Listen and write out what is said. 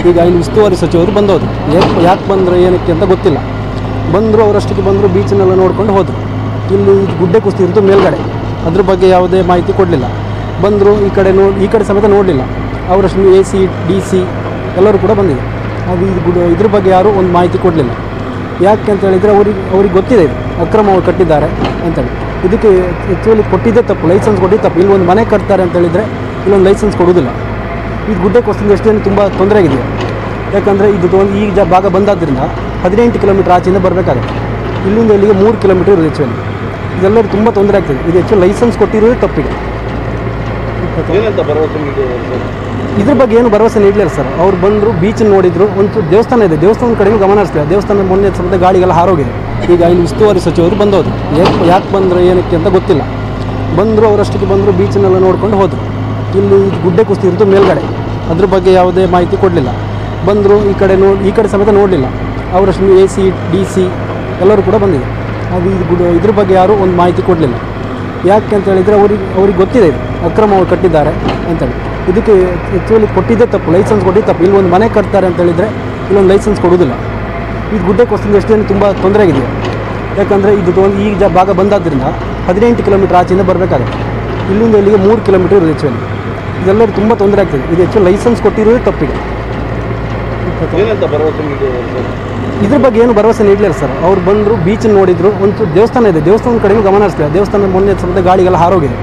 ಈಗ ಇಲ್ಲಿ ಉಸ್ತುವಾರಿ ಸಚಿವರು ಬಂದವರು, ಯಾಕೆ ಬಂದರು ಏನಕ್ಕೆ ಅಂತ ಗೊತ್ತಿಲ್ಲ. ಬಂದರು, ಅವರಷ್ಟಕ್ಕೆ ಬಂದರು, ಬೀಚನ್ನೆಲ್ಲ ನೋಡ್ಕೊಂಡು ಹೋದರು. ಇಲ್ಲಿ ಗುಡ್ಡೆ ಕುಸ್ತಿ ಇರ್ತು ಮೇಲ್ಗಡೆ, ಅದ್ರ ಬಗ್ಗೆ ಯಾವುದೇ ಮಾಹಿತಿ ಕೊಡಲಿಲ್ಲ. ಬಂದರು, ಈ ಕಡೆ ಸಮೇತ ನೋಡಲಿಲ್ಲ. ಅವರಷ್ಟು AC DC ಎಲ್ಲರೂ ಕೂಡ ಬಂದಿದೆ. ಅದು ಇದ್ರ ಬಗ್ಗೆ ಯಾರೂ ಒಂದು ಮಾಹಿತಿ ಕೊಡಲಿಲ್ಲ. ಯಾಕೆ ಅಂತ ಹೇಳಿದರೆ ಅವ್ರಿಗೆ ಗೊತ್ತಿದೆ ಇದು ಅಕ್ರಮವಾಗಿ ಕಟ್ಟಿದ್ದಾರೆ ಅಂತೇಳಿ. ಇದಕ್ಕೆ ಆ್ಯಕ್ಚುಲಿ ಕೊಟ್ಟಿದ್ದೇ ತಪ್ಪು, ಲೈಸೆನ್ಸ್ ಕೊಟ್ಟಿದ್ದು ತಪ್ಪು. ಇಲ್ಲಿ ಒಂದು ಮನೆ ಕಟ್ತಾರೆ ಅಂತ ಹೇಳಿದರೆ ಇಲ್ಲೊಂದು ಲೈಸೆನ್ಸ್ ಕೊಡೋದಿಲ್ಲ. ಇದು ಗುಡ್ಡೆ ಕೋಸ್ತಿಂದ ಎಷ್ಟೇನು ತುಂಬ ತೊಂದರೆ ಆಗಿದೆ. ಯಾಕಂದರೆ ಇದು ಈ ಭಾಗ ಬಂದಾದ್ರಿಂದ 18 ಕಿಲೋಮೀಟ್ರ್ ಆಚೆಯಿಂದ ಬರಬೇಕಾಗುತ್ತೆ. ಇಲ್ಲಿಂದ ಇಲ್ಲಿಗೆ 3 ಕಿಲೋಮೀಟ್ರ್ ಇರೋದು ಆ್ಯಕ್ಚುಲಿ. ಇದೆಲ್ಲರೂ ತುಂಬ ತೊಂದರೆ ಆಗ್ತದೆ. ಇದು ಆ್ಯಕ್ಚುಲಿ ಲೈಸೆನ್ಸ್ ಕೊಟ್ಟಿರೋದು ತಪ್ಪಿಗೆ. ಇದ್ರ ಬಗ್ಗೆ ಏನು ಭರವಸೆ ನೀಡಲಿಲ್ಲ ಸರ್. ಅವ್ರು ಬಂದರು, ಬೀಚ್ ನೋಡಿದ್ರು, ಒಂದು ದೇವಸ್ಥಾನ ಇದೆ, ದೇವಸ್ಥಾನದ ಕಡೆಗೂ ಗಮನ ಹರಿಸ್ತಿಲ್ಲ. ದೇವಸ್ಥಾನ ಮೊನ್ನೆ ಸಮೇತ ಗಾಡಿಗೆಲ್ಲ ಹಾರೋಗಿದೆ. ಈಗ ಇಲ್ಲಿ ಉಸ್ತುವಾರಿ ಸಚಿವರು ಬಂದವರು, ಯಾಕೆ ಬಂದರು ಏನಕ್ಕೆ ಅಂತ ಗೊತ್ತಿಲ್ಲ. ಬಂದರು, ಅವರಷ್ಟಕ್ಕೆ ಬಂದರು, ಬೀಚನ್ನೆಲ್ಲ ನೋಡ್ಕೊಂಡು ಹೋದರು. ಇಲ್ಲಿ ಗುಡ್ಡೆ ಕುಸ್ತಿ ಇರ್ತು ಮೇಲ್ಗಡೆ, ಅದ್ರ ಬಗ್ಗೆ ಯಾವುದೇ ಮಾಹಿತಿ ಕೊಡಲಿಲ್ಲ. ಬಂದರು, ಈ ಕಡೆ ಸಮೇತ ನೋಡಲಿಲ್ಲ. ಅವರಷ್ಟು AC DC ಎಲ್ಲರೂ ಕೂಡ ಬಂದಿದೆ. ಅದು ಇದ್ರ ಬಗ್ಗೆ ಯಾರೂ ಒಂದು ಮಾಹಿತಿ ಕೊಡಲಿಲ್ಲ. ಯಾಕೆ ಅಂತ ಹೇಳಿದರೆ ಅವ್ರಿಗೆ ಗೊತ್ತಿದೆ ಇದು ಅಕ್ರಮವಾಗಿ ಕಟ್ಟಿದ್ದಾರೆ ಅಂತೇಳಿ. ಇದಕ್ಕೆ ಆ್ಯಕ್ಚುಲಿ ಕೊಟ್ಟಿದ್ದೇ ತಪ್ಪು, ಲೈಸೆನ್ಸ್ ಕೊಟ್ಟಿದ್ದು ತಪ್ಪು. ಇಲ್ಲೊಂದು ಮನೆ ಕಟ್ತಾರೆ ಅಂತ ಹೇಳಿದರೆ ಇಲ್ಲೊಂದು ಲೈಸೆನ್ಸ್ ಕೊಡೋದಿಲ್ಲ. ಇದು ಗುಡ್ಡೆ ಕೋಸ್ತಿಂದ ಎಷ್ಟೇನು ತುಂಬ ತೊಂದರೆ ಆಗಿದೆ. ಯಾಕಂದರೆ ಈ ಭಾಗ ಬಂದಾದ್ರಿಂದ 18 ಕಿಲೋಮೀಟ್ರ್ ಆಚೆಯಿಂದ ಬರಬೇಕಾಗುತ್ತೆ. ಇಲ್ಲಿಂದ ಇಲ್ಲಿಗೆ 3 ಕಿಲೋಮೀಟ್ರ್ ಇರೋದು ಆ್ಯಕ್ಚುಲಿ. ಇದೆಲ್ಲರೂ ತುಂಬ ತೊಂದರೆ ಆಗ್ತದೆ. ಇದು ಆ್ಯಕ್ಚುಲಿ ಲೈಸೆನ್ಸ್ ಕೊಟ್ಟಿರೋದು ತಪ್ಪಿಗೆ. ಇದ್ರ ಬಗ್ಗೆ ಏನು ಭರವಸೆ ನೀಡಲಿಲ್ಲ ಸರ್. ಅವ್ರು ಬಂದರು, ಬೀಚ್ ನೋಡಿದ್ರು, ಒಂದು ದೇವಸ್ಥಾನ ಇದೆ, ದೇವಸ್ಥಾನದ ಕಡೆಗೂ ಗಮನ ಹರಿಸ್ತಿಲ್ಲ. ದೇವಸ್ಥಾನ ಮೊನ್ನೆ ಸಮೇತ ಗಾಡಿಗೆಲ್ಲ ಹಾರೋಗಿದೆ.